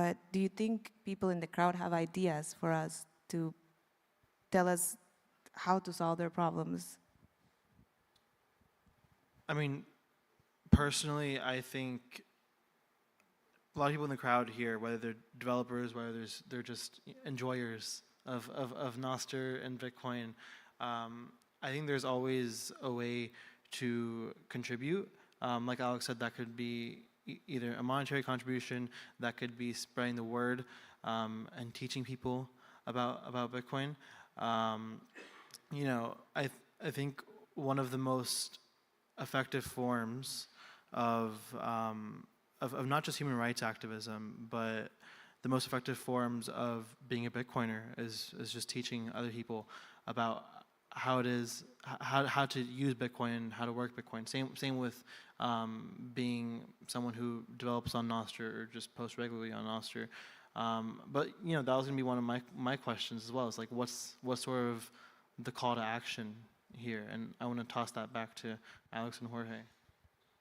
but do you think people in the crowd have ideas for us to tell us how to solve their problems? I mean, personally, I think a lot of people in the crowd here, whether they're developers, whether they're just enjoyers of Nostr and Bitcoin, I think there's always a way to contribute. Like Alex said, that could be either a monetary contribution, that could be spreading the word and teaching people about Bitcoin. You know, I think one of the most effective forms of not just human rights activism, but the most effective forms of being a Bitcoiner is just teaching other people about how it is, how to use Bitcoin, how to work Bitcoin. Same with being someone who develops on Nostr or just posts regularly on Nostr. But you know, that was gonna be one of my questions as well. Is like, what's sort of the call to action here? And I want to toss that back to Alex and Jorge.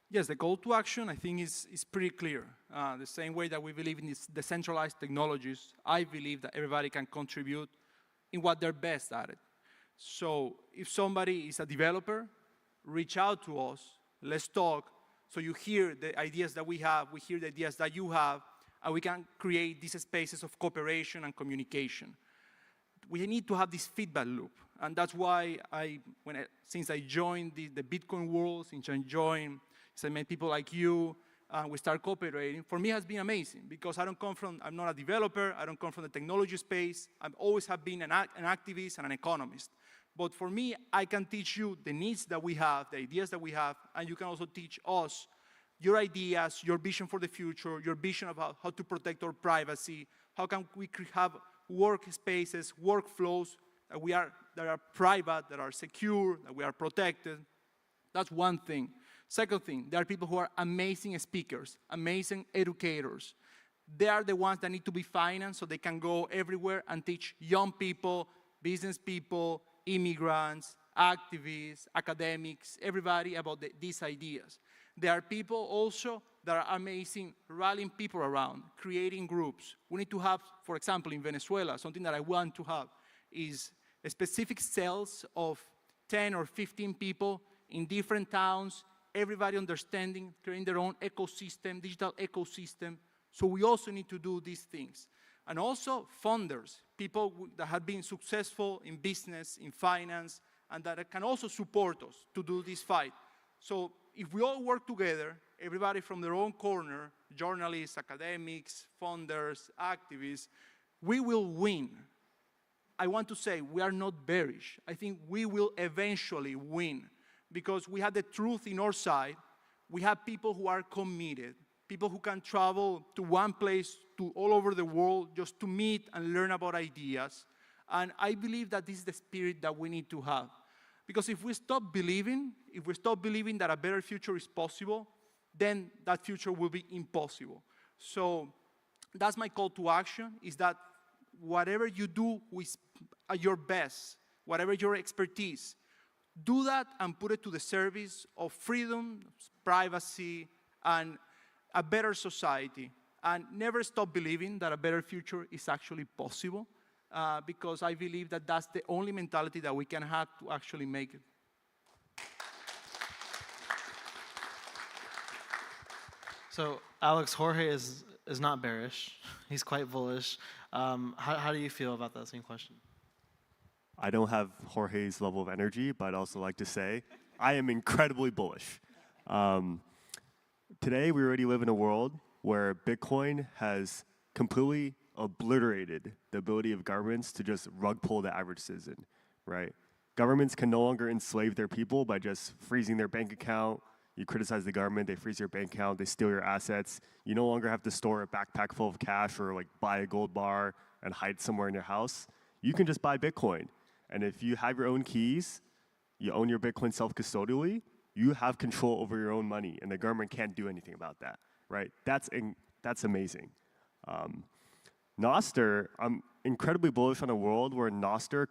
Yes, the call to action, I think, is pretty clear. The same way that we believe in these decentralized technologies, I believe that everybody can contribute in what they're best at it. So if somebody is a developer, reach out to us, let's talk, so you hear the ideas that we have, we hear the ideas that you have, and we can create these spaces of cooperation and communication. We need to have this feedback loop, and that's why since I joined the Bitcoin world, since I met people like you, we start cooperating. For me, it has been amazing because I'm not a developer, I don't come from the technology space. I've always have been an activist and an economist. But for me, I can teach you the needs that we have, the ideas that we have, and you can also teach us your ideas, your vision for the future, your vision about how to protect our privacy, how can we have workspaces, workflows that are private, that are secure, that we are protected. That's one thing. Second thing, there are people who are amazing speakers, amazing educators. They are the ones that need to be financed so they can go everywhere and teach young people, business people, immigrants, activists, academics, everybody about these ideas. There are people also that are amazing rallying people around, creating groups. We need to have, for example, in Venezuela, something that I want to have is a specific cells of 10 or 15 people in different towns, everybody understanding, creating their own ecosystem, digital ecosystem. So we also need to do these things. And also funders, people that have been successful in business, in finance, and that can also support us to do this fight. So if we all work together, everybody from their own corner, journalists, academics, funders, activists, we will win. I want to say we are not bearish. I think we will eventually win because we have the truth in our side. We have people who are committed, people who can travel to one place to all over the world just to meet and learn about ideas. And I believe that this is the spirit that we need to have. Because if we stop believing that a better future is possible, then that future will be impossible. So that's my call to action, is that whatever you do with your best, whatever your expertise, do that and put it to the service of freedom, privacy, and a better society. And never stop believing that a better future is actually possible, because I believe that that's the only mentality that we can have to actually make it. So Alex, Jorge is not bearish. He's quite bullish. How do you feel about that same question? I don't have Jorge's level of energy, but I'd also like to say I am incredibly bullish. Today, we already live in a world where Bitcoin has completely obliterated the ability of governments to just rug pull the average citizen, right? Governments can no longer enslave their people by just freezing their bank account. You criticize the government, they freeze your bank account, they steal your assets. You no longer have to store a backpack full of cash or like buy a gold bar and hide somewhere in your house. You can just buy Bitcoin. And if you have your own keys, you own your Bitcoin self-custodially, you have control over your own money, and the government can't do anything about that, right? That's amazing. Nostr, I'm incredibly bullish on a world where Nostr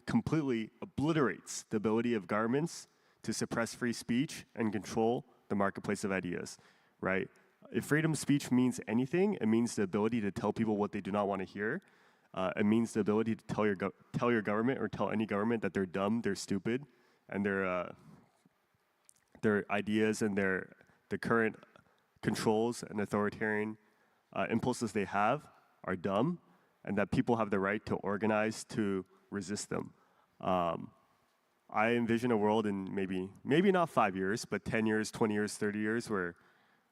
completely obliterates the ability of governments to suppress free speech and control the marketplace of ideas, right? if freedom of speech means anything, it means the ability to tell people what they do not want to hear. It means the ability to tell your government or tell any government that they're dumb, they're stupid, and their ideas and the current controls and authoritarian impulses they have are dumb, and that people have the right to organize to resist them. I envision a world in maybe not 5 years, but 10 years, 20 years, 30 years, where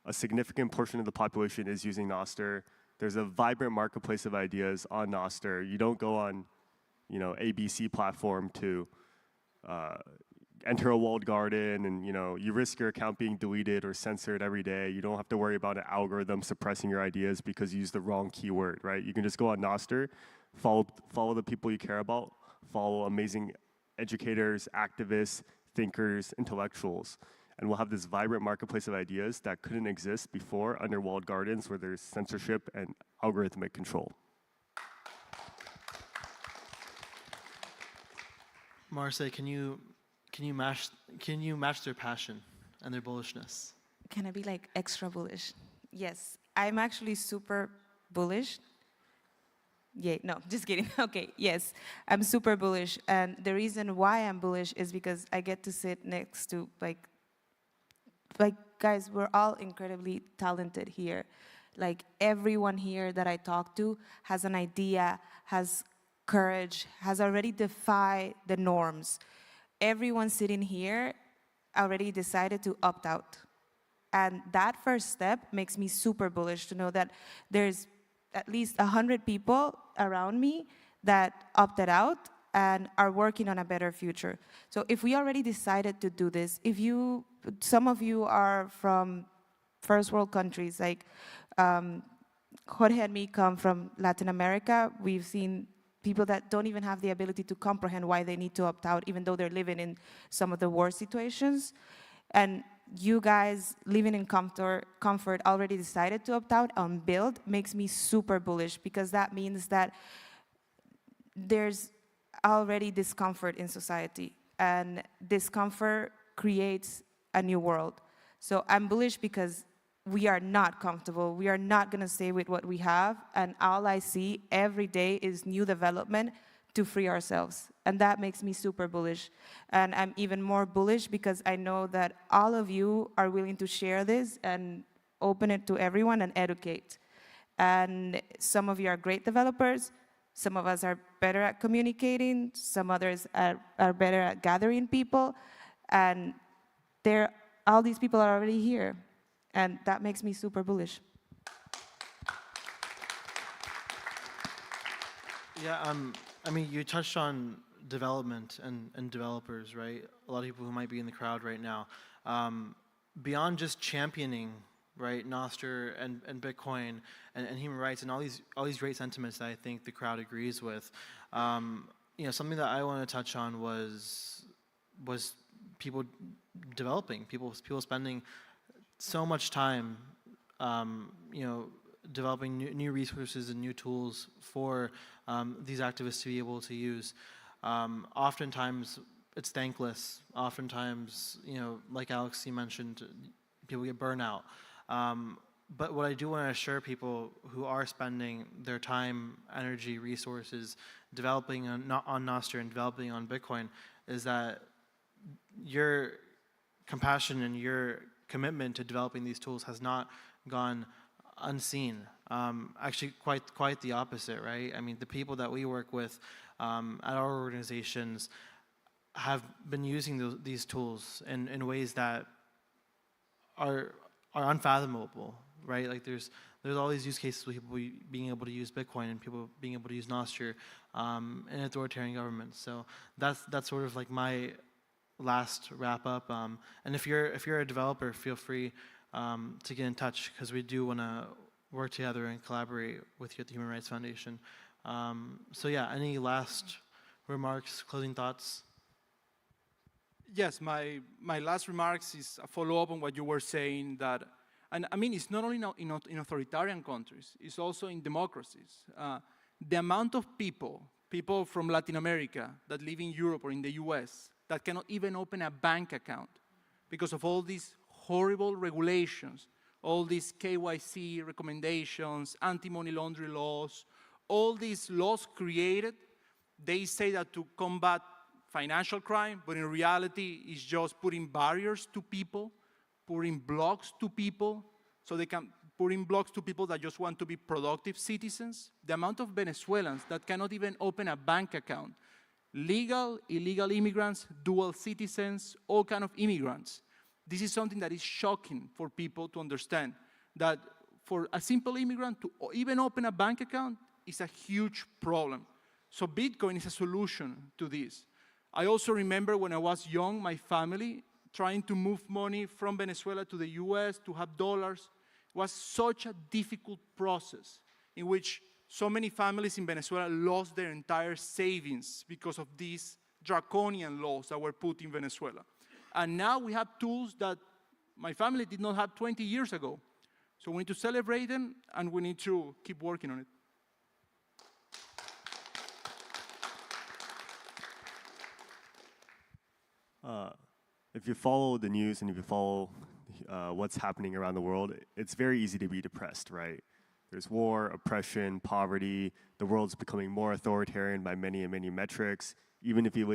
a significant portion of the population is using Nostr. There's a vibrant marketplace of ideas on Nostr. You don't go on, ABC platform to enter a walled garden, and you risk your account being deleted or censored every day. You don't have to worry about an algorithm suppressing your ideas because you used the wrong keyword, right? You can just go on Nostr, follow the people you care about, follow amazing educators, activists, thinkers, intellectuals, and we'll have this vibrant marketplace of ideas that couldn't exist before under walled gardens where there's censorship and algorithmic control. Marce, can you match their passion and their bullishness? Can I be like extra bullish? Yes, I'm actually super bullish. Yeah, no, just kidding. Okay, yes, I'm super bullish. And the reason why I'm bullish is because I get to sit next to like guys, we're all incredibly talented here. Like everyone here that I talk to has an idea, has courage, has already defied the norms. Everyone sitting here already decided to opt out. And that first step makes me super bullish to know that there's at least 100 people around me that opted out and are working on a better future. So if we already decided to do this, some of you are from first world countries, like Jorge and me come from Latin America. We've seen people that don't even have the ability to comprehend why they need to opt out, even though they're living in some of the worst situations. And you guys living in comfort already decided to opt out on build makes me super bullish, because that means that there's already discomfort in society, and discomfort creates a new world. So I'm bullish because we are not comfortable. We are not going to stay with what we have, and all I see every day is new development to free ourselves, and that makes me super bullish. And I'm even more bullish because I know that all of you are willing to share this and open it to everyone and educate. And some of you are great developers, some of us are better at communicating, some others are better at gathering people, and all these people are already here, and that makes me super bullish. Yeah, I mean, you touched on development and developers, right? A lot of people who might be in the crowd right now. Beyond just championing, right, Nostr and Bitcoin and human rights and all these great sentiments that I think the crowd agrees with, something that I want to touch on was people developing, people spending so much time, developing new resources and new tools for these activists to be able to use. Oftentimes, it's thankless. Oftentimes, like Alex, you mentioned, people get burnout. But what I do want to assure people who are spending their time, energy, resources developing on Nostr and developing on Bitcoin is that your compassion and your commitment to developing these tools has not gone unseen. Actually, quite the opposite, right? I mean, the people that we work with at our organizations have been using these tools in ways that are unfathomable, right? Like there's all these use cases with people being able to use Bitcoin and people being able to use Nostr in authoritarian governments. So that's sort of like my last wrap up. And if you're a developer, feel free to get in touch, because we do want to work together and collaborate with you at the Human Rights Foundation. So yeah, any last remarks, closing thoughts? Yes, my last remarks is a follow-up on what you were saying, that, and I mean, it's not only in authoritarian countries, it's also in democracies. The amount of people from Latin America that live in Europe or in the US that cannot even open a bank account because of all these horrible regulations all these KYC recommendations, anti-money laundering laws, all these laws created, they say that to combat financial crime, but in reality, it's just putting barriers to people, putting blocks to people, so they can putting blocks to people that just want to be productive citizens. The amount of Venezuelans that cannot even open a bank account, legal, illegal immigrants, dual citizens, all kind of immigrants. This is something that is shocking for people to understand, that for a simple immigrant to even open a bank account is a huge problem. So Bitcoin is a solution to this. I also remember when I was young, my family trying to move money from Venezuela to the US to have dollars. It was such a difficult process in which so many families in Venezuela lost their entire savings because of these draconian laws that were put in Venezuela. And now we have tools that my family did not have 20 years ago. So we need to celebrate them, and we need to keep working on it. If you follow the news and if you follow what's happening around the world, it's very easy to be depressed, right? There's war, oppression, poverty. The world's becoming more authoritarian by many and many metrics. Even if you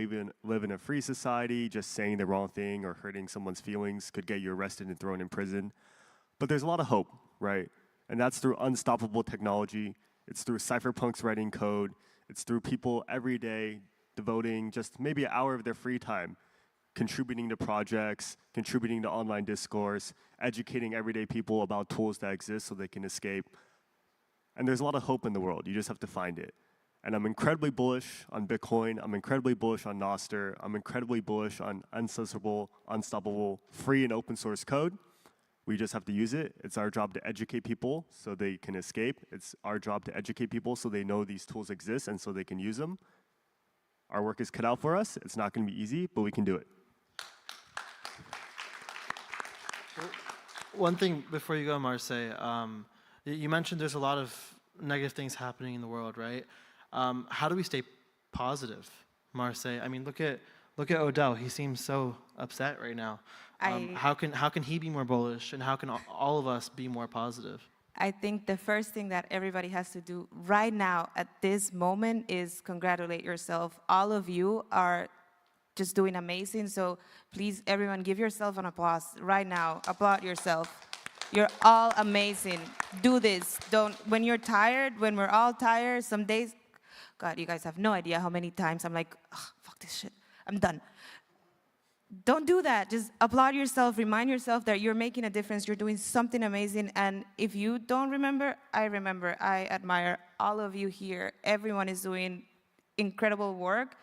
live in a free society, just saying the wrong thing or hurting someone's feelings could get you arrested and thrown in prison. But there's a lot of hope, right? And that's through unstoppable technology. It's through cypherpunks writing code. It's through people every day devoting just maybe an hour of their free time, contributing to projects, contributing to online discourse, educating everyday people about tools that exist so they can escape. And there's a lot of hope in the world. You just have to find it. And I'm incredibly bullish on Bitcoin. I'm incredibly bullish on Nostr. I'm incredibly bullish on uncensorable, unstoppable, free and open source code. We just have to use it. It's our job to educate people so they can escape. It's our job to educate people so they know these tools exist and so they can use them. Our work is cut out for us. It's not going to be easy, but we can do it. One thing before you go, Marseille, you mentioned there's a lot of negative things happening in the world, right? How do we stay positive, Marseille? I mean, look at Odell. He seems so upset right now. How can he be more bullish, and how can all of us be more positive? I think the first thing that everybody has to do right now at this moment is congratulate yourself. All of you are just doing amazing. So please, everyone, give yourself an applause right now. Applaud yourself. You're all amazing. Do this. When you're tired, when we're all tired, some days, God, you guys have no idea how many times I'm like, fuck this shit, I'm done. Don't do that. Just applaud yourself. Remind yourself that you're making a difference. You're doing something amazing. And if you don't remember, I remember. I admire all of you here. Everyone is doing incredible work.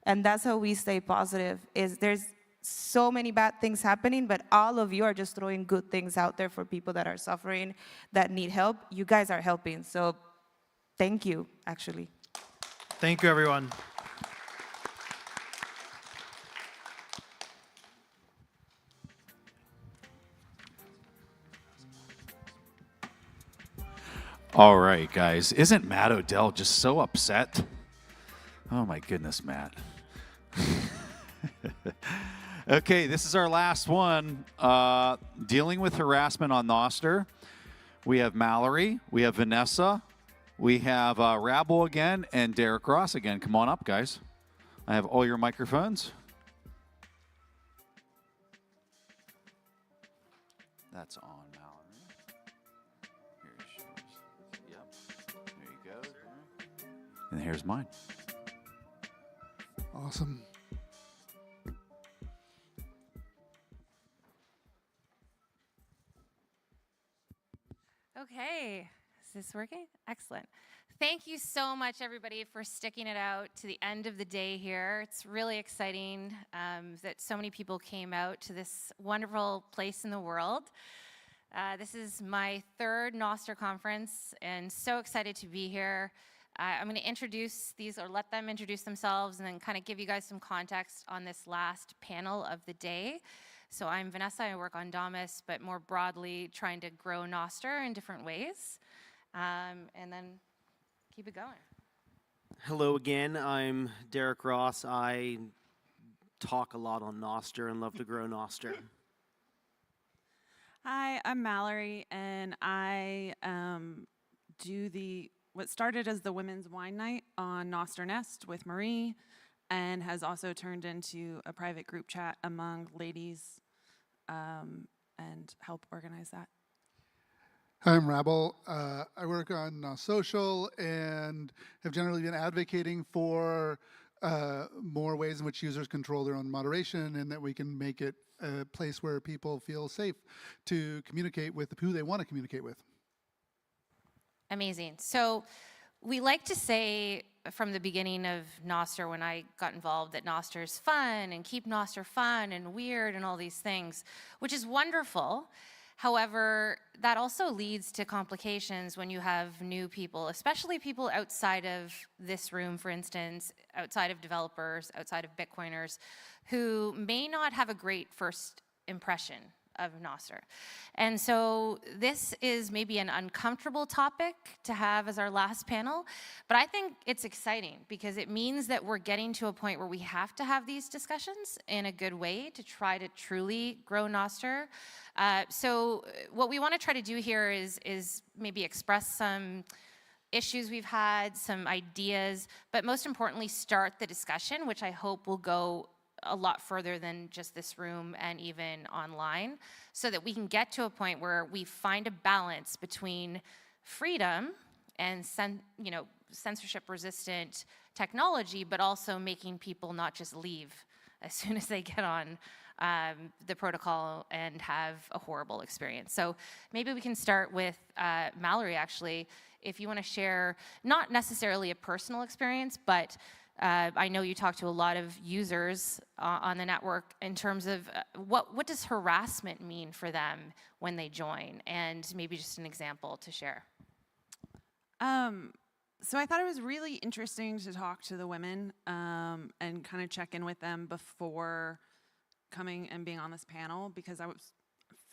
And that's how we stay positive. There's so many bad things happening, but all of you are just throwing good things out there for people that are suffering, that need help. You guys are helping. So thank you, actually. Thank you, everyone. All right, guys. Isn't Matt Odell just so upset? Oh, my goodness, Matt. Okay, this is our last one. Dealing with harassment on Nostr. We have Mallory. We have Vanessa. We have Rabble again and Derek Ross again. Come on up, guys. I have all your microphones. That's on, Mallory. Here's yours. Yep. There you go. And here's mine. Awesome. Okay, is this working? Excellent. Thank you so much, everybody, for sticking it out to the end of the day here. It's really exciting that so many people came out to this wonderful place in the world. This is my third Nostr conference, and so excited to be here. I'm going to introduce these, or let them introduce themselves, and then kind of give you guys some context on this last panel of the day. So I'm Vanessa, I work on Damus, but more broadly trying to grow Nostr in different ways. And then keep it going. Hello again, I'm Derek Ross. I talk a lot on Nostr and love to grow Nostr. Hi, I'm Mallory, and I do what started as the Women's Wine Night on Nostr Nest with Marie, and has also turned into a private group chat among ladies, and help organize that. Hi, I'm Rabel. I work on social and have generally been advocating for more ways in which users control their own moderation, and that we can make it a place where people feel safe to communicate with who they want to communicate with. Amazing. So we like to say from the beginning of Nostr, when I got involved, that Nostr is fun and keep Nostr fun and weird and all these things, which is wonderful. However, that also leads to complications when you have new people, especially people outside of this room, for instance, outside of developers, outside of Bitcoiners, who may not have a great first impression of Nostr. And so this is maybe an uncomfortable topic to have as our last panel, but I think it's exciting because it means that we're getting to a point where we have to have these discussions in a good way to try to truly grow Nostr. So what we want to try to do here is maybe express some issues we've had, some ideas, but most importantly, start the discussion, which I hope will go a lot further than just this room and even online, so that we can get to a point where we find a balance between freedom and censorship-resistant technology, but also making people not just leave as soon as they get on the protocol and have a horrible experience. So maybe we can start with Mallory, actually, if you want to share not necessarily a personal experience, but I know you talk to a lot of users on the network in terms of what does harassment mean for them when they join, and maybe just an example to share. So I thought it was really interesting to talk to the women and kind of check in with them before coming and being on this panel, because I was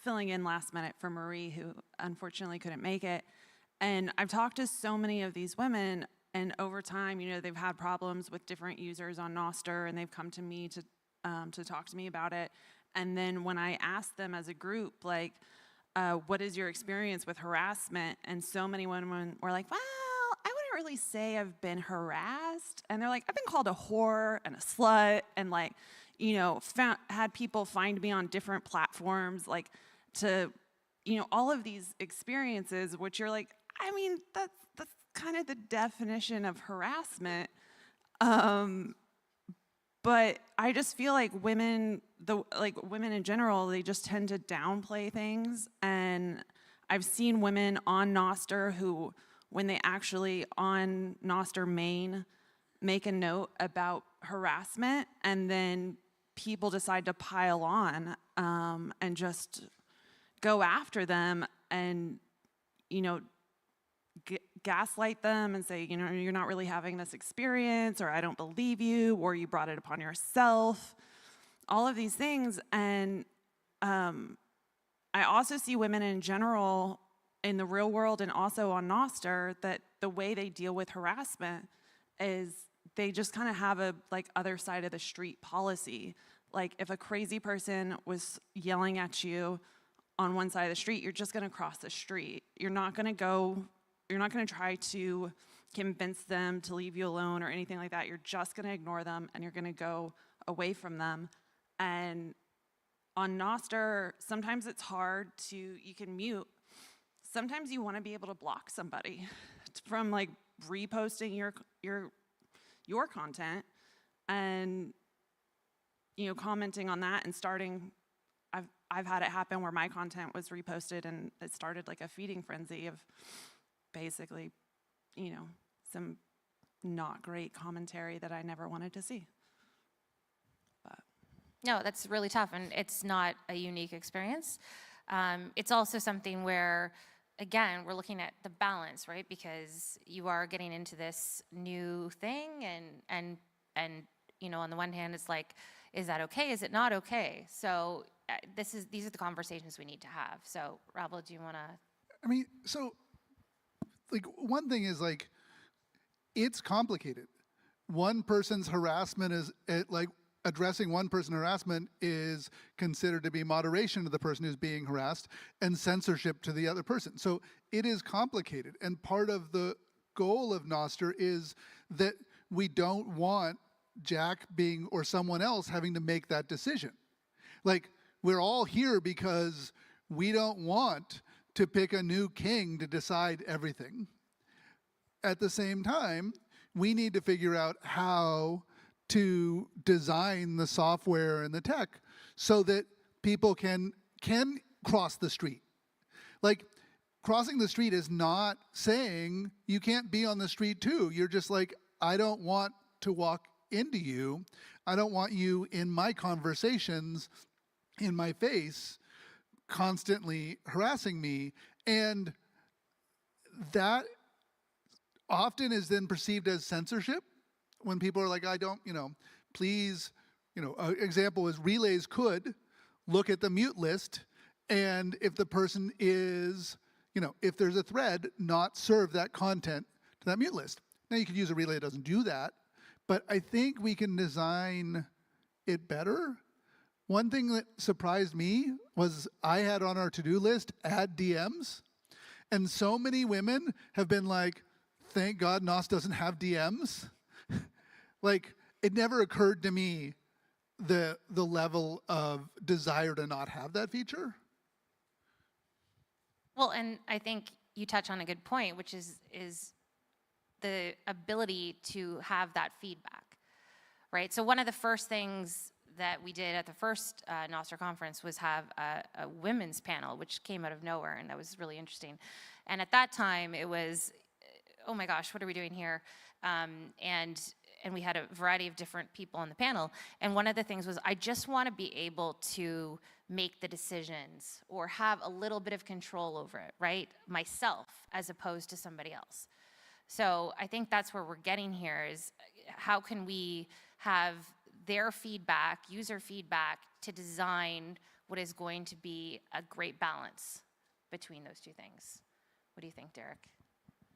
filling in last minute for Marie, who unfortunately couldn't make it. And I've talked to so many of these women, and over time, they've had problems with different users on Nostr, and they've come to me to talk to me about it. And then when I asked them as a group, like, what is your experience with harassment? And so many women were like, well, I wouldn't really say I've been harassed. And they're like, I've been called a whore and a slut, and like, had people find me on different platforms, like to, all of these experiences, which you're like, I mean, that's kind of the definition of harassment. But I just feel like women in general, they just tend to downplay things. And I've seen women on Nostr who, when they actually on Nostr main make a note about harassment, and then people decide to pile on and just go after them and, gaslight them and say, you're not really having this experience, or I don't believe you, or you brought it upon yourself, all of these things. And I also see women in general in the real world and also on Nostr that the way they deal with harassment is they just kind of have a other side of the street policy. Like if a crazy person was yelling at you on one side of the street, you're just going to cross the street. You're not going to try to convince them to leave you alone or anything like that. You're just going to ignore them, and you're going to go away from them. And on Nostr, sometimes it's hard you can mute. Sometimes you want to be able to block somebody from reposting your content and commenting on that and starting. I've had it happen where my content was reposted and it started like a feeding frenzy of basically, some not great commentary that I never wanted to see. But No, that's really tough, and it's not a unique experience. It's also something where, again, we're looking at the balance, right? Because you are getting into this new thing, and on the one hand, it's like, is that okay? Is it not okay? So these are the conversations we need to have. So, Rabel, do you want to? I mean, so one thing is it's complicated. One person's harassment is addressing one person harassment is considered to be moderation to the person who's being harassed and censorship to the other person. So it is complicated. And part of the goal of Nostr is that we don't want Jack being, or someone else having to make that decision. Like, we're all here because we don't want to pick a new king to decide everything. At the same time, we need to figure out how to design the software and the tech so that people can cross the street. Like, crossing the street is not saying you can't be on the street too. You're just like, I don't want to walk into you. I don't want you in my conversations, in my face, constantly harassing me. And that often is then perceived as censorship when people are like, I don't, please, an example is relays could look at the mute list, and if the person is, if there's a thread, not serve that content to that mute list. Now you could use a relay that doesn't do that, but I think we can design it better. One thing that surprised me was I had on our to-do list, add DMs, and so many women have been like, thank God Nostr doesn't have DMs. Like, it never occurred to me the level of desire to not have that feature. Well, and I think you touch on a good point, which is the ability to have that feedback, right? So one of the first things that we did at the first Nostr conference was have a women's panel, which came out of nowhere, and that was really interesting. And at that time, it was, oh my gosh, what are we doing here? And we had a variety of different people on the panel. And one of the things was, I just want to be able to make the decisions or have a little bit of control over it, right? Myself, as opposed to somebody else. So I think that's where we're getting here is how can we have their feedback, user feedback, to design what is going to be a great balance between those two things. What do you think, Derek?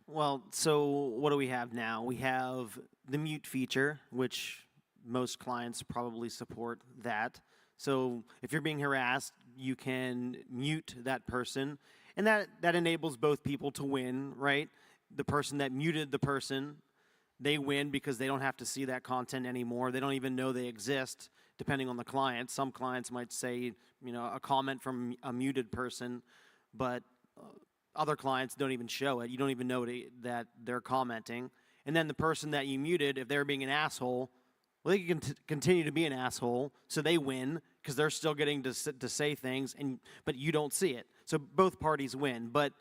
Well, so what do we have now? We have the mute feature, which most clients probably support that. So if you're being harassed, you can mute that person, and that enables both people to win, right? The person that muted the person, they win because they don't have to see that content anymore. They don't even know they exist, depending on the client. Some clients might say, a comment from a muted person, but other clients don't even show it. You don't even know that they're commenting. And then the person that you muted, if they're being an asshole, well, they can continue to be an asshole, so they win because they're still getting to say things, but you don't see it. So both parties win. But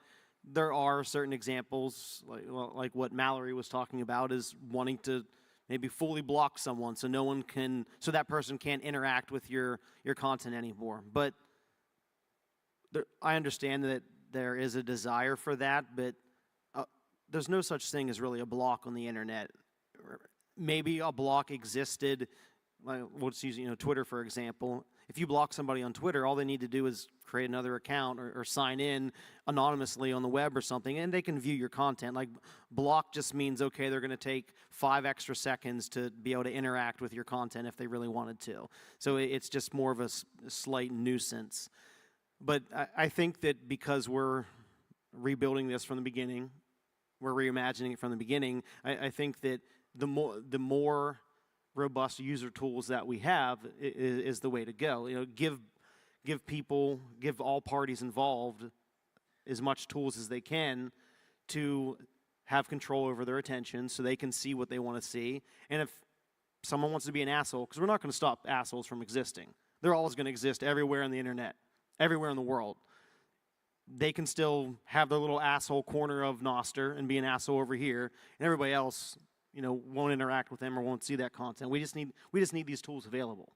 there are certain examples, like what Mallory was talking about, is wanting to maybe fully block someone so so that person can't interact with your content anymore. But I understand that there is a desire for that, but there's no such thing as really a block on the internet. Maybe a block existed, let's use Twitter for example. If you block somebody on Twitter, all they need to do is create another account or sign in anonymously on the web or something, and they can view your content. Like, block just means, okay, they're going to take 5 extra seconds to be able to interact with your content if they really wanted to. So it's just more of a slight nuisance. But I think that because we're rebuilding this from the beginning, we're reimagining it from the beginning, I think that the more robust user tools that we have is the way to go. Give all parties involved as much tools as they can to have control over their attention so they can see what they want to see. And if someone wants to be an asshole, because we're not going to stop assholes from existing. They're always going to exist everywhere on the internet, everywhere in the world. They can still have their little asshole corner of Nostr and be an asshole over here, and everybody else, won't interact with them or won't see that content. We just need these tools available.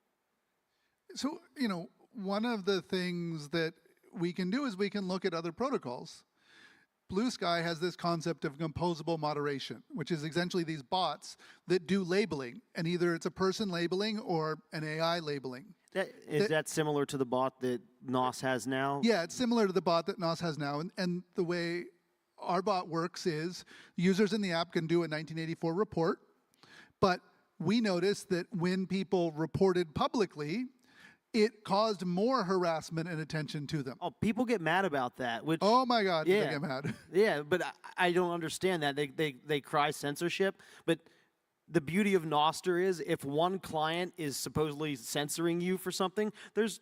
So, one of the things that we can do is we can look at other protocols. Blue Sky has this concept of composable moderation, which is essentially these bots that do labeling, and either it's a person labeling or an AI labeling. Is that similar to the bot that Nostr has now? Yeah, it's similar to the bot that Nostr has now, and the way our bot works is users in the app can do a 1984 report, but we noticed that when people reported publicly, it caused more harassment and attention to them. Oh, people get mad about that. Which, Oh my God, did yeah. they get mad? Yeah, but I don't understand that. They cry censorship. But the beauty of Nostr is if one client is supposedly censoring you for something, there's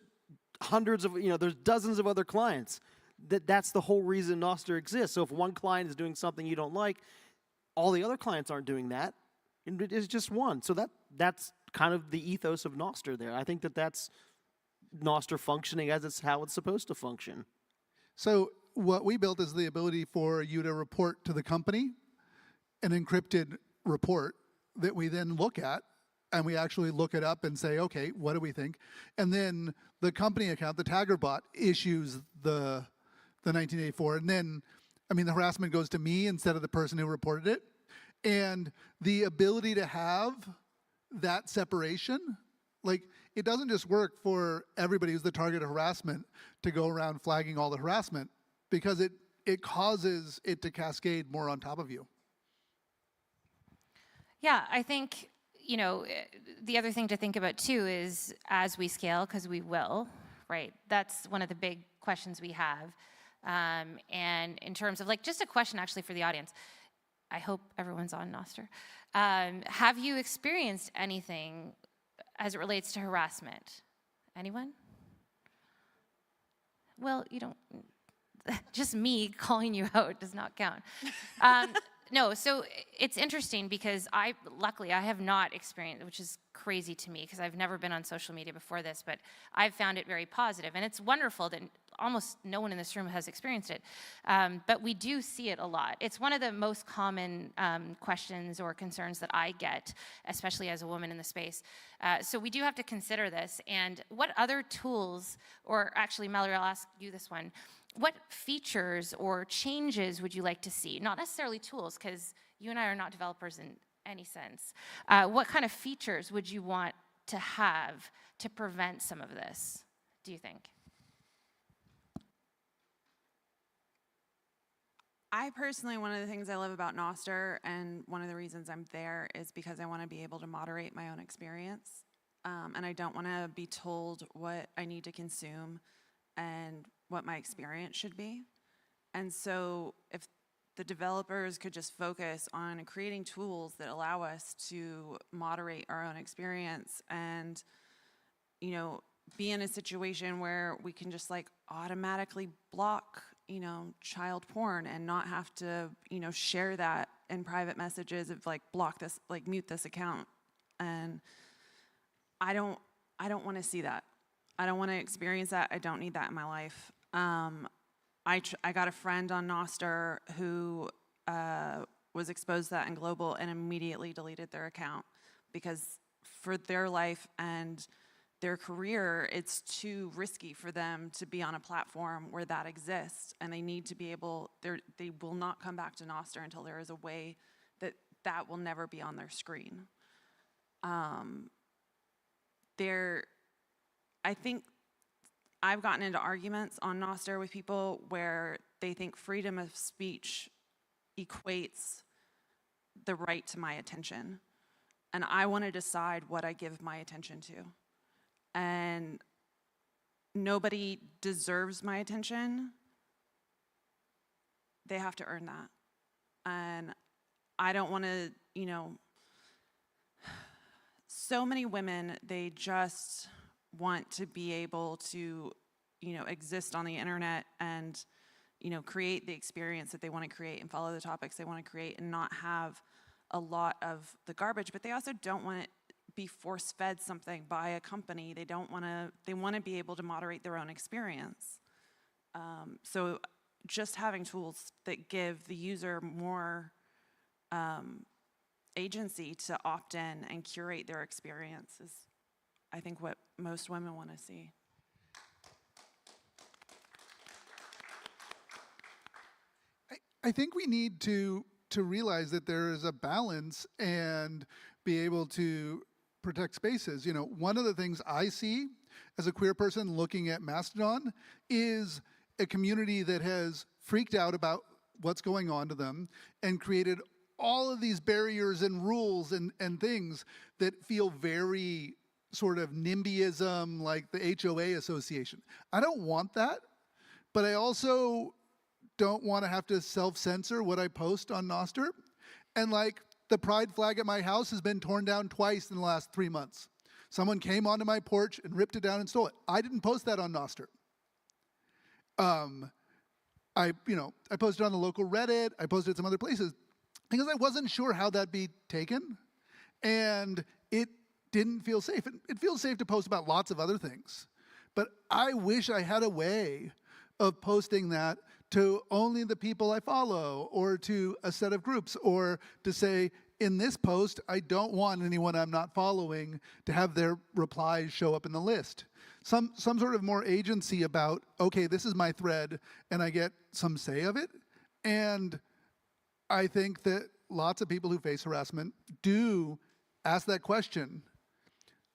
hundreds of, there's dozens of other clients. That's the whole reason Nostr exists. So if one client is doing something you don't like, all the other clients aren't doing that. It's just one. So that's kind of the ethos of Nostr there. I think that's Nostr functioning as it's how it's supposed to function. So what we built is the ability for you to report to the company an encrypted report that we then look at, and we actually look it up and say, okay, what do we think? And then the company account, the tagger bot, issues the 1984. And then, the harassment goes to me instead of the person who reported it. And the ability to have that separation, like, it doesn't just work for everybody who's the target of harassment to go around flagging all the harassment, because it causes it to cascade more on top of you. Yeah, I think, the other thing to think about too is as we scale, because we will, right? That's one of the big questions we have. And in terms of just a question actually for the audience, I hope everyone's on Nostr. Have you experienced anything as it relates to harassment? Anyone? Well, you don't, just me calling you out does not count. No, so it's interesting because luckily I have not experienced, which is crazy to me because I've never been on social media before this, but I've found it very positive. And it's wonderful that almost no one in this room has experienced it. But we do see it a lot. It's one of the most common questions or concerns that I get, especially as a woman in the space. So we do have to consider this. And what other tools, or actually, Mallory, I'll ask you this one. What features or changes would you like to see? Not necessarily tools, because you and I are not developers in any sense. What kind of features would you want to have to prevent some of this, do you think? I personally, one of the things I love about Nostr, and one of the reasons I'm there, is because I want to be able to moderate my own experience. And I don't want to be told what I need to consume and what my experience should be. And so if the developers could just focus on creating tools that allow us to moderate our own experience and, be in a situation where we can just automatically block, child porn and not have to, share that in private messages of block this, mute this account. And I don't want to see that. I don't want to experience that. I don't need that in my life. I got a friend on Nostr who was exposed to that in global and immediately deleted their account because for their life and their career, it's too risky for them to be on a platform where that exists, and they need to be able, they will not come back to Nostr until there is a way that that will never be on their screen. I think I've gotten into arguments on Nostr with people where they think freedom of speech equates the right to my attention. And I want to decide what I give my attention to. And nobody deserves my attention. They have to earn that. And I don't want to, so many women, they just want to be able to, exist on the internet and, create the experience that they want to create and follow the topics they want to create and not have a lot of the garbage. But they also don't want to be force-fed something by a company. They want to be able to moderate their own experience. So just having tools that give the user more agency to opt in and curate their experience is, I think, what most women want to see. I think we need to realize that there is a balance and be able to protect spaces. One of the things I see as a queer person looking at Mastodon is a community that has freaked out about what's going on to them and created all of these barriers and rules and things that feel very sort of NIMBYism, like the HOA association. I don't want that, but I also don't want to have to self-censor what I post on Nostr. And like the pride flag at my house has been torn down twice in the last 3 months. Someone came onto my porch and ripped it down and stole it. I didn't post that on Nostr. I posted on the local Reddit. I posted it some other places because I wasn't sure how that'd be taken, and it didn't feel safe. It feels safe to post about lots of other things, but I wish I had a way of posting that to only the people I follow or to a set of groups, or to say, in this post, I don't want anyone I'm not following to have their replies show up in the list. Some sort of more agency about, okay, this is my thread, and I get some say of it. And I think that lots of people who face harassment do ask that question.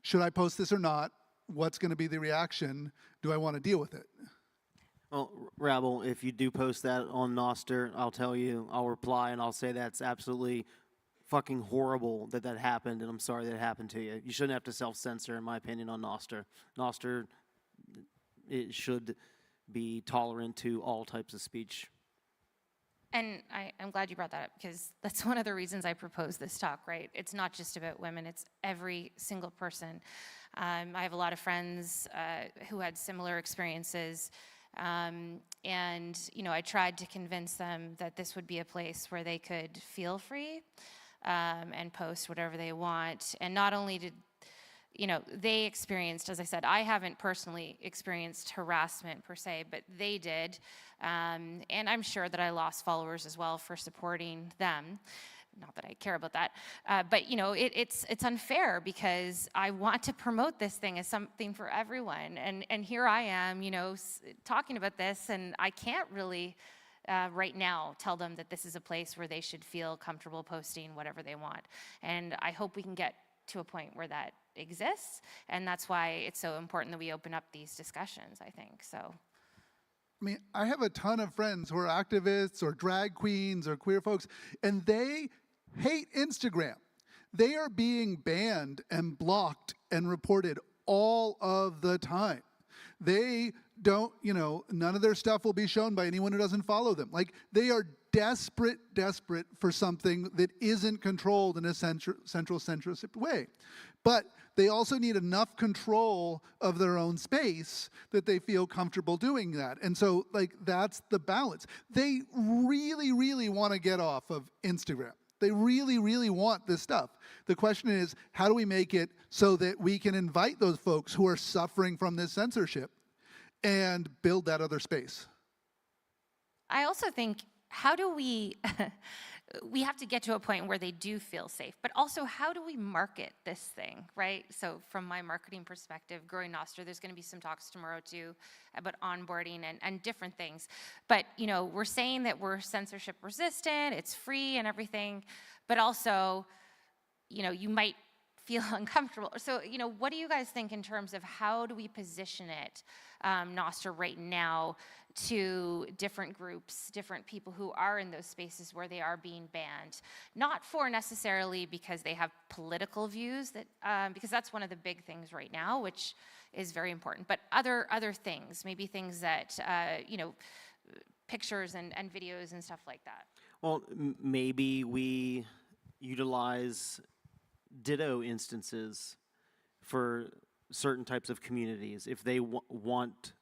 Should I post this or not? What's going to be the reaction? Do I want to deal with it? Well, Rabble, if you do post that on Nostr, I'll tell you, I'll reply, and I'll say that's absolutely fucking horrible that that happened, and I'm sorry that it happened to you. You shouldn't have to self-censor, in my opinion, on Nostr. Nostr, it should be tolerant to all types of speech. And I'm glad you brought that up, because that's one of the reasons I proposed this talk, right? It's not just about women, it's every single person. I have a lot of friends who had similar experiences, and I tried to convince them that this would be a place where they could feel free and post whatever they want. And not only did they experienced, as I said, I haven't personally experienced harassment per se, but they did. And I'm sure that I lost followers as well for supporting them. Not that I care about that, but it's unfair because I want to promote this thing as something for everyone. And here I am, talking about this, and I can't really right now tell them that this is a place where they should feel comfortable posting whatever they want. And I hope we can get to a point where that exists, and that's why it's so important that we open up these discussions, I think. So, I mean, I have a ton of friends who are activists or drag queens or queer folks, and they hate Instagram. They are being banned and blocked and reported all of the time. They don't, none of their stuff will be shown by anyone who doesn't follow them. Like, they are desperate for something that isn't controlled in a central censorship way. But they also need enough control of their own space that they feel comfortable doing that. And so, that's the balance. They really want to get off of Instagram. They really want this stuff. The question is, how do we make it so that we can invite those folks who are suffering from this censorship and build that other space? I also think, how do we, we have to get to a point where they do feel safe, but also how do we market this thing, right? So from my marketing perspective, growing Nostr, there's gonna be some talks tomorrow too about onboarding and different things. But we're saying that we're censorship resistant, it's free and everything, but also, you might feel uncomfortable. So, what do you guys think in terms of how do we position it, Nostr right now, to different groups, different people who are in those spaces where they are being banned? Not for necessarily because they have political views, that because that's one of the big things right now, which is very important, but other things, maybe things that, pictures and videos and stuff like that. Well, maybe we utilize ditto instances for certain types of communities. If they want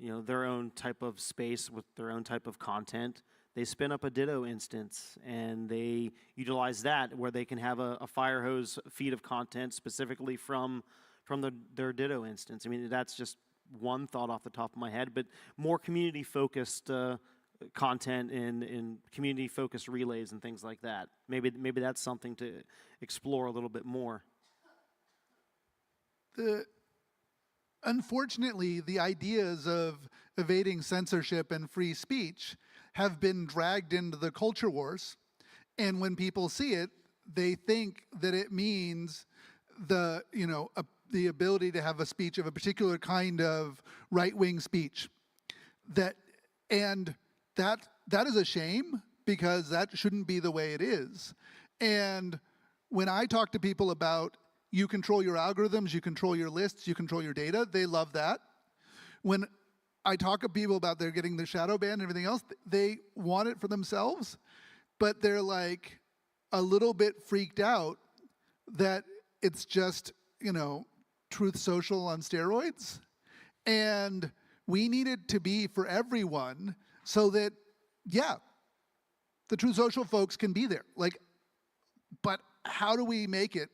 their own type of space with their own type of content, they spin up a ditto instance and they utilize that where they can have a fire hose feed of content specifically from their ditto instance. I mean, that's just one thought off the top of my head, but more community focused content in community focused relays and things like that. Maybe that's something to explore a little bit more. Unfortunately, the ideas of evading censorship and free speech have been dragged into the culture wars. And when people see it, they think that it means the ability to have a speech of a particular kind of right-wing speech. That is a shame, because that shouldn't be the way it is. And when I talk to people about you control your algorithms, you control your lists, you control your data, they love that. When I talk to people about they're getting the shadow ban and everything else, they want it for themselves, but they're like a little bit freaked out that it's just, you know, Truth Social on steroids. And we need it to be for everyone so that, yeah, the Truth Social folks can be there. Like, but how do we make it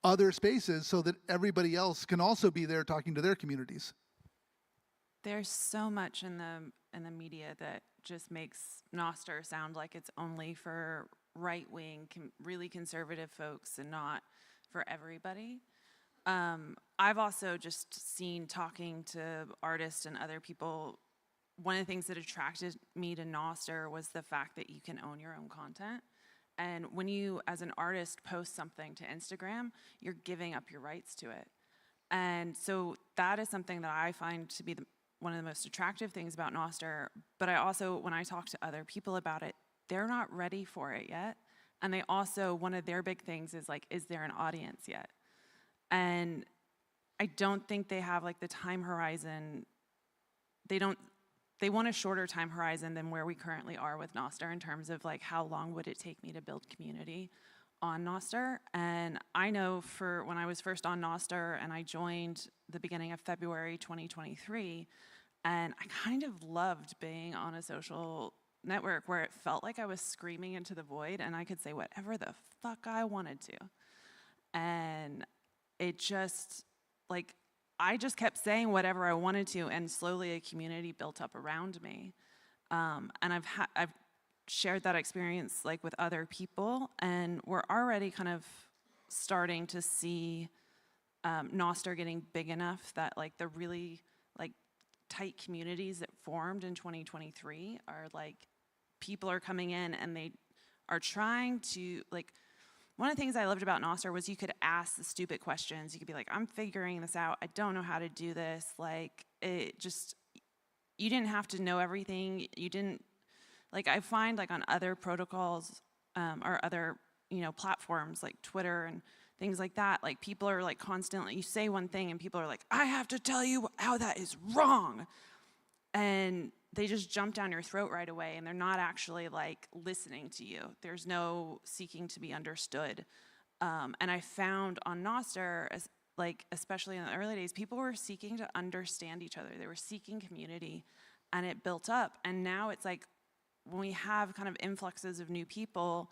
other spaces so that everybody else can also be there talking to their communities? There's so much in the media that just makes Nostr sound like it's only for right-wing, really conservative folks and not for everybody. I've also just seen, talking to artists and other people, one of the things that attracted me to Nostr was the fact that you can own your own content. And when you, as an artist, post something to Instagram, you're giving up your rights to it. And so that is something that I find to be one of the most attractive things about Nostr. But I also, when I talk to other people about it, they're not ready for it yet. And they also, one of their big things is like, is there an audience yet? And I don't think they have like the time horizon. They want a shorter time horizon than where we currently are with Nostr in terms of like how long would it take me to build community on Nostr. And I know for when I was first on Nostr and I joined the beginning of February 2023, and I kind of loved being on a social network where it felt like I was screaming into the void and I could say whatever the fuck I wanted to. And it just, like, I just kept saying whatever I wanted to, and slowly a community built up around me. And I've shared that experience like with other people, and we're already kind of starting to see Nostr getting big enough that like the really like tight communities that formed in 2023 are like, people are coming in and they are trying to like, one of the things I loved about Nostr was you could ask the stupid questions. You could be like, I'm figuring this out. I don't know how to do this. Like, it just, you didn't have to know everything. You didn't, like, I find like on other protocols or other, you know, platforms like Twitter and things like that, like people are like constantly, you say one thing and people are like, I have to tell you how that is wrong. And they just jump down your throat right away, and they're not actually like listening to you. There's no seeking to be understood. And I found on Nostr, like especially in the early days, people were seeking to understand each other. They were seeking community, and it built up. And now it's like when we have kind of influxes of new people,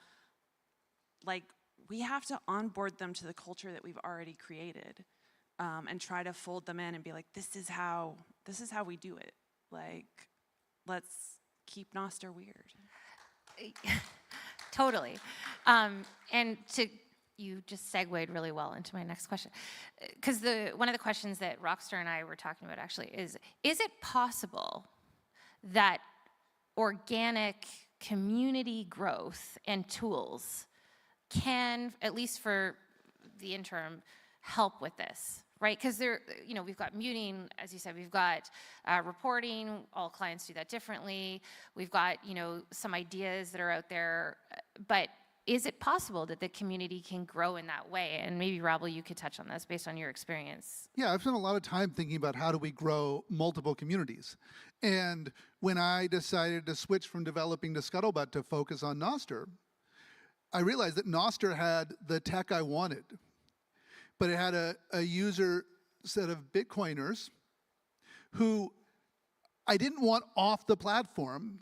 like we have to onboard them to the culture that we've already created, and try to fold them in and be like, this is how we do it. Like, let's keep Nostr weird. Totally. You just segued really well into my next question. Because one of the questions that Rockstar and I were talking about actually is it possible that organic community growth and tools can, at least for the interim, help with this? Right, because we've got muting, as you said, we've got reporting, all clients do that differently. We've got, some ideas that are out there, but is it possible that the community can grow in that way? And maybe, Rabel, you could touch on this based on your experience. Yeah, I've spent a lot of time thinking about how do we grow multiple communities. And when I decided to switch from developing to Scuttlebutt to focus on Nostr, I realized that Nostr had the tech I wanted. But it had a user set of Bitcoiners who I didn't want off the platform.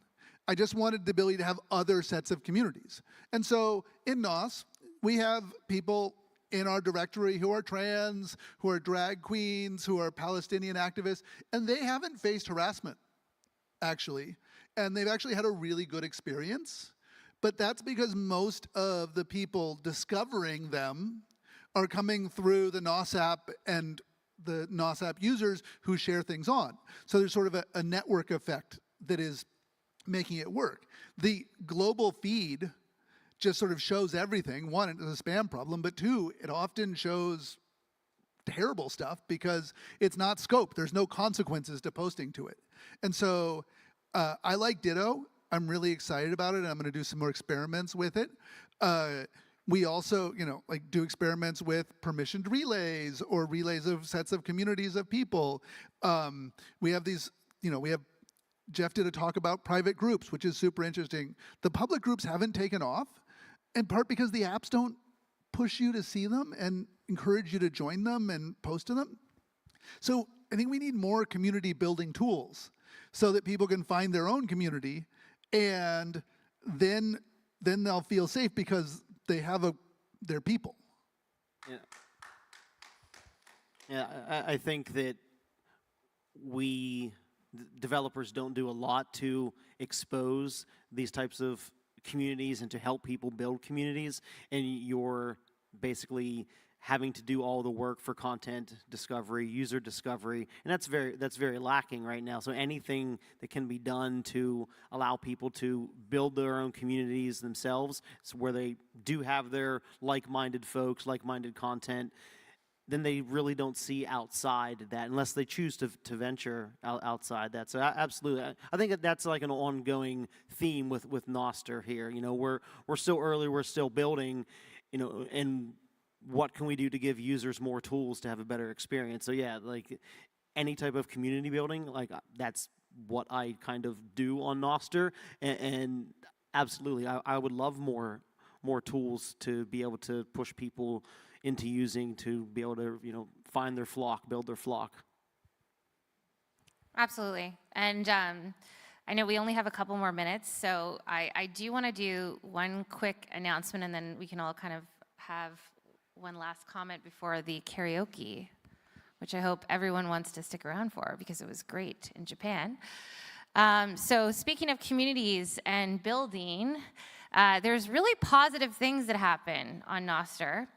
I just wanted the ability to have other sets of communities. And so in NOS, we have people in our directory who are trans, who are drag queens, who are Palestinian activists, and they haven't faced harassment, actually. And they've actually had a really good experience. But that's because most of the people discovering them are coming through the NOS app and the NOS app users who share things on. So there's sort of a network effect that is making it work. The global feed just sort of shows everything. One, it's a spam problem, but two, it often shows terrible stuff because it's not scoped. There's no consequences to posting to it. And so I like Ditto. I'm really excited about it, and I'm going to do some more experiments with it. We also, like do experiments with permissioned relays or relays of sets of communities of people. We have these, Jeff did a talk about private groups, which is super interesting. The public groups haven't taken off, in part because the apps don't push you to see them and encourage you to join them and post to them. So I think we need more community building tools so that people can find their own community, and then they'll feel safe because they have their people. Yeah, I think that developers don't do a lot to expose these types of communities and to help people build communities, and you're basically having to do all the work for content discovery, user discovery, and that's very lacking right now. So anything that can be done to allow people to build their own communities themselves, so where they do have their like-minded folks, like-minded content, then they really don't see outside that unless they choose to venture outside that. So absolutely, I think that's like an ongoing theme with Nostr here. We're still early, we're still building, and what can we do to give users more tools to have a better experience? So yeah, like any type of community building, like that's what I kind of do on Nostr, and absolutely, I would love more tools to be able to push people into using, to be able to find their flock, build their flock. Absolutely. And I know we only have a couple more minutes, so I do want to do one quick announcement, and then we can all kind of have one last comment before the karaoke, which I hope everyone wants to stick around for because it was great in Japan. So speaking of communities and building, there's really positive things that happen on Nostr.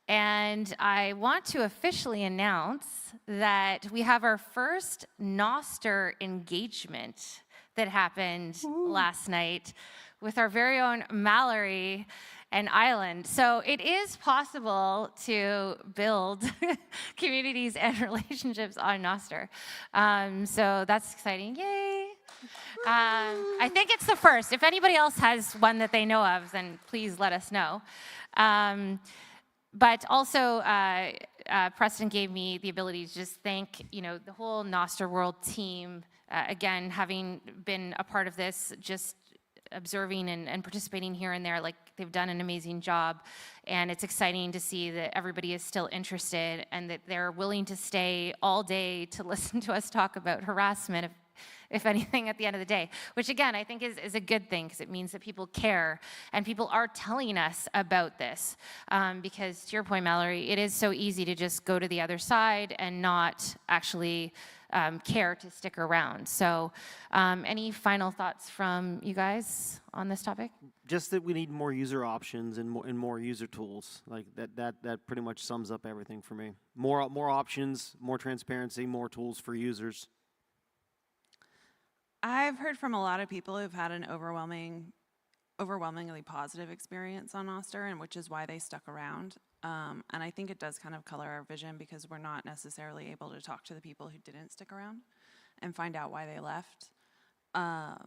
And I want to officially announce that we have our first Nostr engagement that happened last night with our very own Mallory and Island. So it is possible to build communities and relationships on Nostr. So that's exciting, yay. I think it's the first. If anybody else has one that they know of, then please let us know. But also, Preston gave me the ability to just thank, the whole Nostr World team. Again, having been a part of this, just observing and participating here and there, like they've done an amazing job. And it's exciting to see that everybody is still interested and that they're willing to stay all day to listen to us talk about harassment, if anything, at the end of the day, which again, I think is a good thing because it means that people care and people are telling us about this. Because to your point, Mallory, it is so easy to just go to the other side and not actually care to stick around. So any final thoughts from you guys on this topic? Just that we need more user options and more user tools. Like that pretty much sums up everything for me. More options, more transparency, more tools for users. I've heard from a lot of people who've had an overwhelmingly positive experience on Nostr, and which is why they stuck around. And I think it does kind of color our vision because we're not necessarily able to talk to the people who didn't stick around and find out why they left. I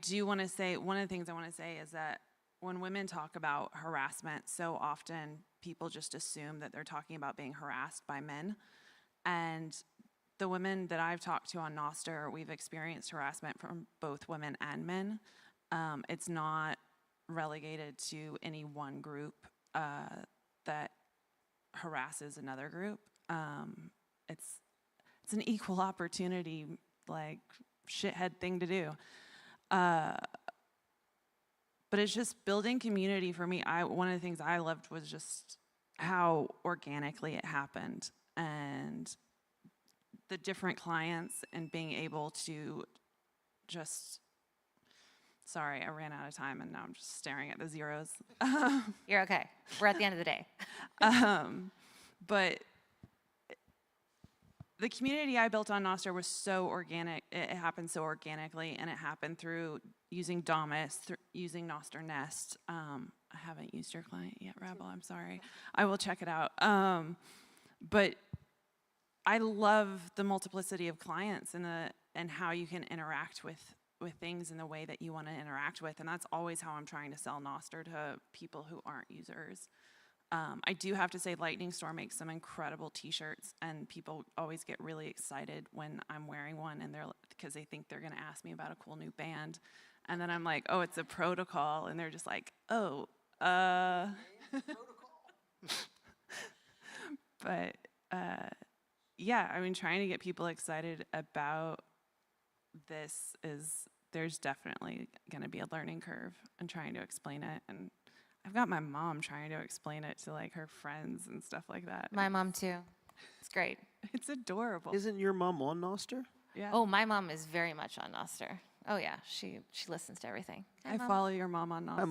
do want to say, one of the things I want to say is that when women talk about harassment, so often people just assume that they're talking about being harassed by men. And the women that I've talked to on Nostr, we've experienced harassment from both women and men. It's not relegated to any one group that harasses another group. It's an equal opportunity, like, shithead thing to do. But it's just building community for me. One of the things I loved was just how organically it happened, and the different clients and being able to just, sorry, I ran out of time and now I'm just staring at the zeros. You're okay. We're at the end of the day. But the community I built on Nostr was so organic. It happened so organically, and it happened through using Damus, using Nostr Nest. I haven't used your client yet, Rabble, I'm sorry. I will check it out. But I love the multiplicity of clients and how you can interact with with things in the way that you want to interact with. And that's always how I'm trying to sell Nostr to people who aren't users. I do have to say Lightning Store makes some incredible t-shirts, and people always get really excited when I'm wearing one, and because they think they're going to ask me about a cool new band. And then I'm like, oh, it's a protocol. And they're just like, oh, But yeah, I mean, trying to get people excited about this there's definitely going to be a learning curve and trying to explain it. And I've got my mom trying to explain it to like her friends and stuff like that. My mom too. It's great. It's adorable. Isn't your mom on Nostr? Yeah. Oh, my mom is very much on Nostr. Oh yeah, she listens to everything. Hi, I Mom. follow your mom on Nostr. Hi,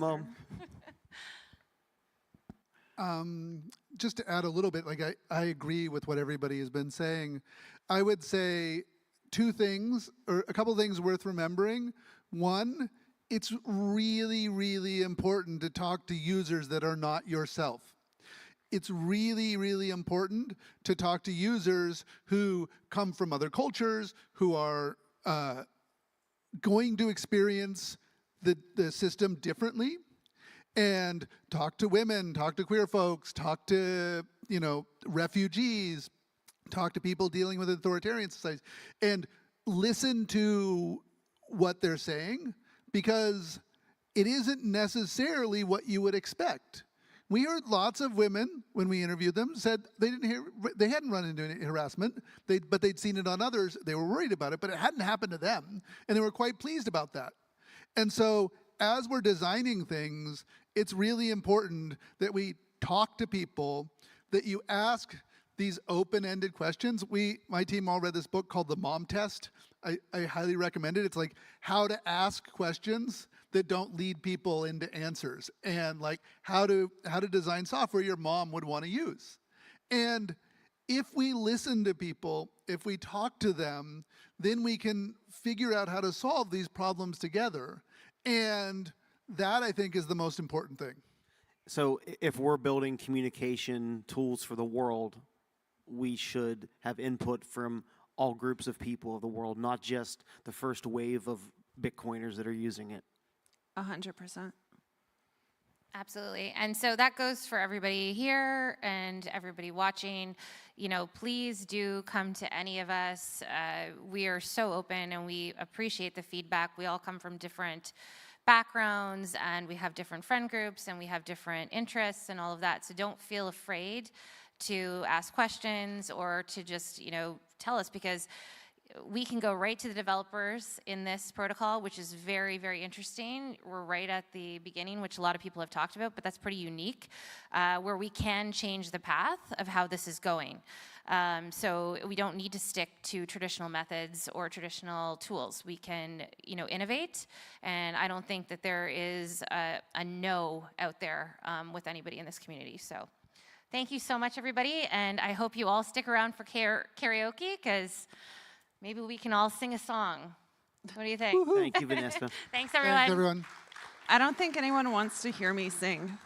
Mom. Just to add a little bit, like I agree with what everybody has been saying. I would say two things, or a couple things worth remembering. One, it's really, really important to talk to users that are not yourself. It's really, really important to talk to users who come from other cultures, who are going to experience the system differently, and talk to women, talk to queer folks, talk to, refugees, talk to people dealing with authoritarian societies, and listen to what they're saying, because it isn't necessarily what you would expect. We heard lots of women, when we interviewed them, said they hadn't run into any harassment, but they'd seen it on others. They were worried about it, but it hadn't happened to them, and they were quite pleased about that. And so as we're designing things, it's really important that we talk to people, that you ask these open-ended questions. My team all read this book called The Mom Test. I highly recommend it. It's like how to ask questions that don't lead people into answers, and like how to design software your mom would want to use. And if we listen to people, if we talk to them, then we can figure out how to solve these problems together. And that, I think, is the most important thing. So if we're building communication tools for the world, we should have input from all groups of people of the world, not just the first wave of Bitcoiners that are using it. 100%. Absolutely. And so that goes for everybody here and everybody watching. Please do come to any of us. We are so open and we appreciate the feedback. We all come from different backgrounds and we have different friend groups and we have different interests and all of that. So don't feel afraid to ask questions or to just, tell us, because we can go right to the developers in this protocol, which is very, very interesting. We're right at the beginning, which a lot of people have talked about, but that's pretty unique, where we can change the path of how this is going. So we don't need to stick to traditional methods or traditional tools. We can, innovate, and I don't think that there is a no out there with anybody in this community. So thank you so much, everybody, and I hope you all stick around for karaoke, because maybe we can all sing a song. What do you think? Thank you, Vanessa. Thanks, everyone. Thanks, everyone. I don't think anyone wants to hear me sing.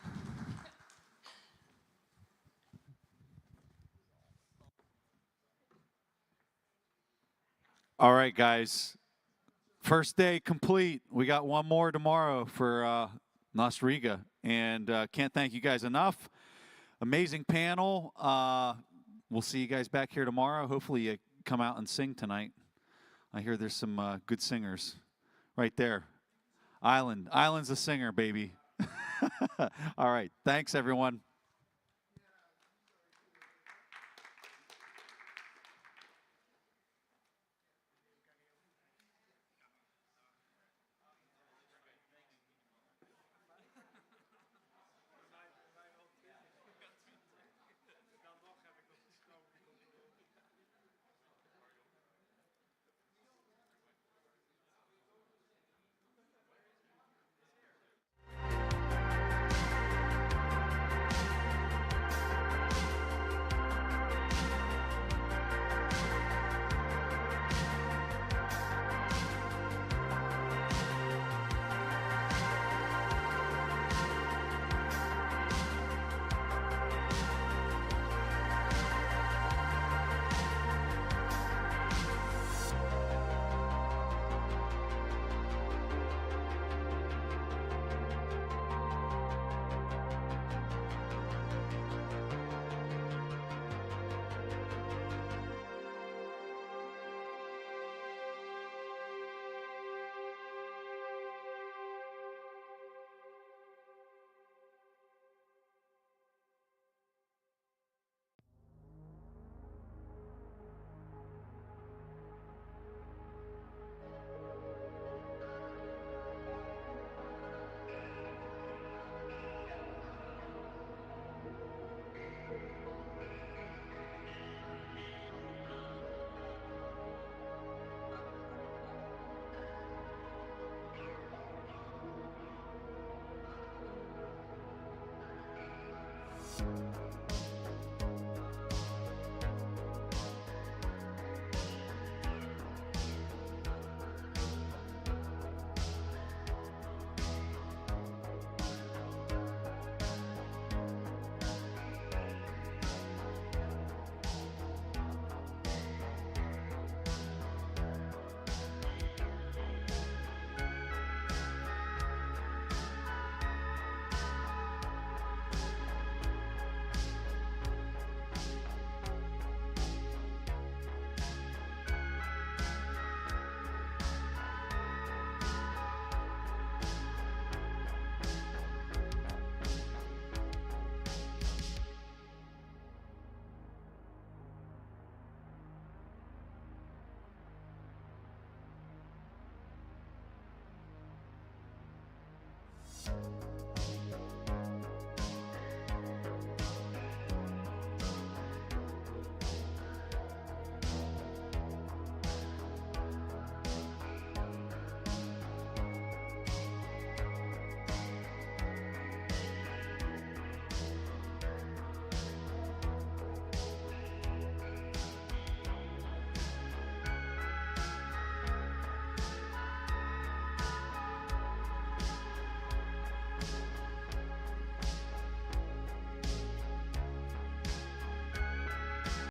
All right, guys. First day complete. We got one more tomorrow for Nostriga, and can't thank you guys enough. Amazing panel. We'll see you guys back here tomorrow. Hopefully you come out and sing tonight. I hear there's some good singers right there. Island's a singer, baby. All right. Thanks, everyone.